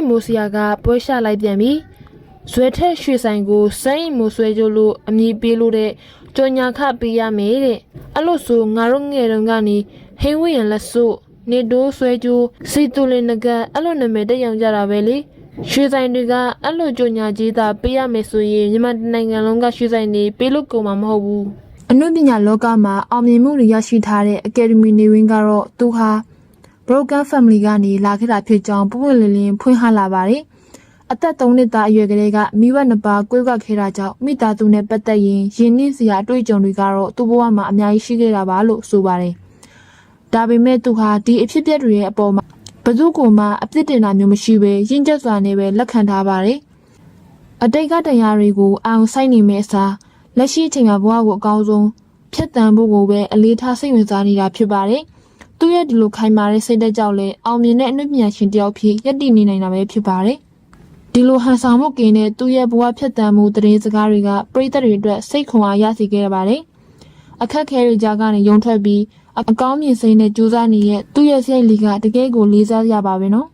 မိုစီယာကပွဲရှာလိုက်ပြန်ပြီဇွဲထက်ရွှေဆိုင်ကိုစိတ်မိုဆွဲကြလို့အမည်ပေးလို့တဲ့ကြော်ညာခပေးရမယ်တဲ့အဲ့လို့ဆိုငါတို့ငယ်တုန်းကနေဟင်းဝရံလက်စို့နေတိုးဆွဲကြစီတူလင်းကအဲ့လိုနာမည်တက်ရောင်ကြတာပဲလေရွှေဆိုင်တွေကအဲ့လိုကြော်ညာကြီးသာပေးရမယ်ဆိုရင်မြန်မာနိုင်ငံလုံးကရွှေဆိုင်တွေပေးလို့ကုန်မှာမဟုတ်ဘူးအနုပညာလောကမှာအောင်မြင်မှုတွေရရှိထားတဲ့အကယ်ဒမီနေဝင်ကတော့သူဟာ Broken Family ကနေလာခဲ့တာဖြစ်ကြောင်းပွပွလင်းလင်းဖွင့်ဟလာပါတယ်အသက်3နှစ်သားအရွယ်ကလေးကမိဘနှစ်ပါးကွဲကွက်ခဲ့တာကြောင့်မိသားစုနဲ့ပတ်သက်ရင်ရင်းနှီးစရာအတွေ့အကြုံတွေကတော့သူ့ဘဝမှာအများကြီးရှိခဲ့တာပါလို့ဆိုပါတယ်ဒါပေမဲ့သူဟာဒီအဖြစ်အပျက်တွေရဲ့အပေါ်မှာဘယ်သူကမှအပြစ်တင်တာမျိုးမရှိဘဲရင့်ကျက်စွာနဲ့ပဲလက်ခံထားပါတယ်အတိတ်ကတရားတွေကိုအောင်ဆိုင်နေမဲ့အစားလက်ရှိအချိန်မှာဘဝကိုအကောင်းဆုံးဖြတ်တန်းဖို့ကိုပဲအလေးထားစိတ်ဝင်စားနေတာဖြစ်ပါတယ်သူရဲ့ဒီလိုခိုင်မာတဲ့စိတ်ဓာတ်ကြောင့်လည်းအောင်မြင်တဲ့အနုပညာရှင်တယောက်ဖြစ်ရည်တည်နေနိုင်တာပဲဖြစ်ပါတယ်ဒီလိုဟန်ဆောင်မှုကင်းတဲ့သူရဲ့ဘဝဖြတ်တန်းမှုတရင်စကားတွေကပရိသတ်တွေအတွက်စိတ်ခွန်အားရစေခဲ့ရပါတယ်အခက်ခဲတွေကြားကနေရုံထွက်ပြီးအကောင်းမြင်စိတ်နဲ့ကြိုးစားနေတဲ့သူ့ရဲ့စိတ်လေးကတကယ်ကိုလေးစားရပါပဲနော်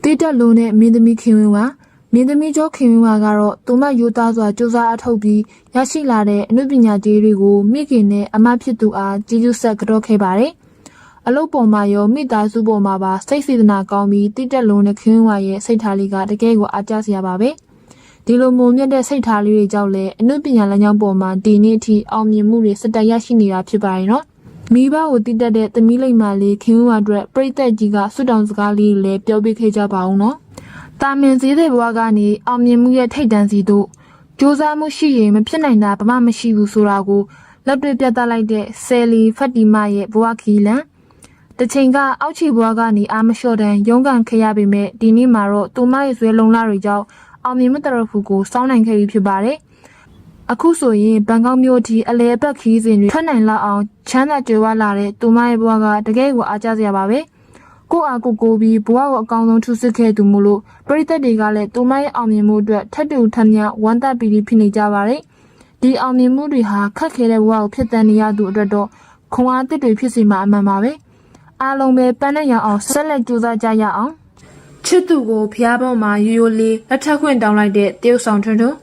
တိတက်လုံးနဲ့မင်းသမီးခင်ဝင်းဝါမင်းသမီးကျော်ခင်ဝင်းဝါကတော့သူမရိုးသားစွာကြိုးစားအထောက်ပြီးရရှိလာတဲ့အနုပညာကြီးတွေကိုမိခင်နဲ့အမဖြစ်သူအားကြီးကျူးဆက်ကြော့ခဲ့ပါတယ်အလုပ်ပေါ်မှာရောမိသားစုပေါ်မှာပါစိတ်စေတနာကောင်းပြီးတိတက်လုံးနဲ့ခင်ဝင်းဝါရဲ့စိတ်ထားလေးကတကယ်ကိုအားကျစရာပါပဲဒီလိုမုံမြတ်တဲ့စိတ်ထားလေးတွေကြောင့်လည်းအနုပညာလမ်းကြောင်းပေါ်မှာဒီနေ့အထိအောင်မြင်မှုတွေစတက်ရရှိနေတာဖြစ်ပါတယ်နော်မိဘကိုတည်တတ်တဲ့သမီးလိမ္မာလေးခင်ဝါအတွက်ပြိသက်ကြီးကဆွတောင်စကားလေးလည်းပြောပြခဲ့ကြပါအောင်နော်။တာမင်စည်းတဲ့ဘဝကနေအောင်မြင်မှုရဲ့ထိတ်တန့်စီတို့စူးစမ်းမှုရှိရင်မဖြစ်နိုင်တာဘာမှမရှိဘူးဆိုတာကိုလက်တွေ့ပြသလိုက်တဲ့ဆယ်လီဖတ်တီမာရဲ့ဘဝခီလန်တချိန်ကအောက်ခြေဘဝကနေအာမလျှော့တန်းရုန်းကန်ခဲ့ရပေမဲ့ဒီနေ့မှာတော့သူမရဲ့ဇွဲလုံလတွေကြောင့်အောင်မြင်မှုတရဖူကိုစောင်းနိုင်ခဲ့ပြီဖြစ်ပါတယ်။အခုဆိုရင်ဘန်ကောက်မြို့ထိအလဲအပတ်ခီးစဉ်တွေထွက်နိုင်လောက်အောင်ချမ်းသာကြွယ်ဝလာတဲ့သူမရဲ့ဘဝကတကယ်ကိုအားကျစရာပါပဲကိုအားကိုပြီးဘဝကိုအကောင်းဆုံးထူးဆစ်ခဲ့သူမို့လို့ပရိသတ်တွေကလည်းသူမရဲ့အောင်မြင်မှုအတွက်ထပ်တူထပ်မြဝမ်းသာပီတိဖြစ်နေကြပါတယ်ဒီအောင်မြင်မှုတွေဟာခက်ခဲတဲ့ဘဝကိုဖြစ်တန်နေရသူအတွက်တော့ခွန်အားသစ်တွေဖြစ်စီမှာအမှန်ပါပဲအားလုံးပဲပန်းနဲ့ရအောင်ဆက်လက်ကြိုးစားကြရအောင်ချစ်သူကိုဖျားပေါ်မှာရိုးရိုးလေးလက်ထပ်ခွင့်တောင်းလိုက်တဲ့တရုတ်ဆောင်ထွန်းထွန်း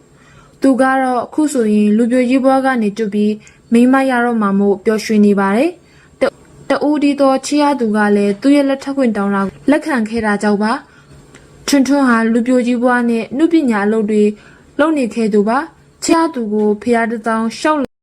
သူကတော့အခုဆိုရင်လူပြိုကြီးဘွားကနေကျွတ်ပြီးမိမရတော့မှမို့ပျော်ရွှင်နေပါတယ်တူဒီတော့ချီရသူကလည်းသူ့ရဲ့လက်ထပ်ခွင့်တောင်းတာလက်ခံခဲ့တာကြောင့်ပါထွန်းထွန်းဟာလူပြိုကြီးဘွားနဲ့နှုပညာအလုပ်တွေလုပ်နေခဲ့သူပါချီရသူကိုဖျားတစောင်းရှောက်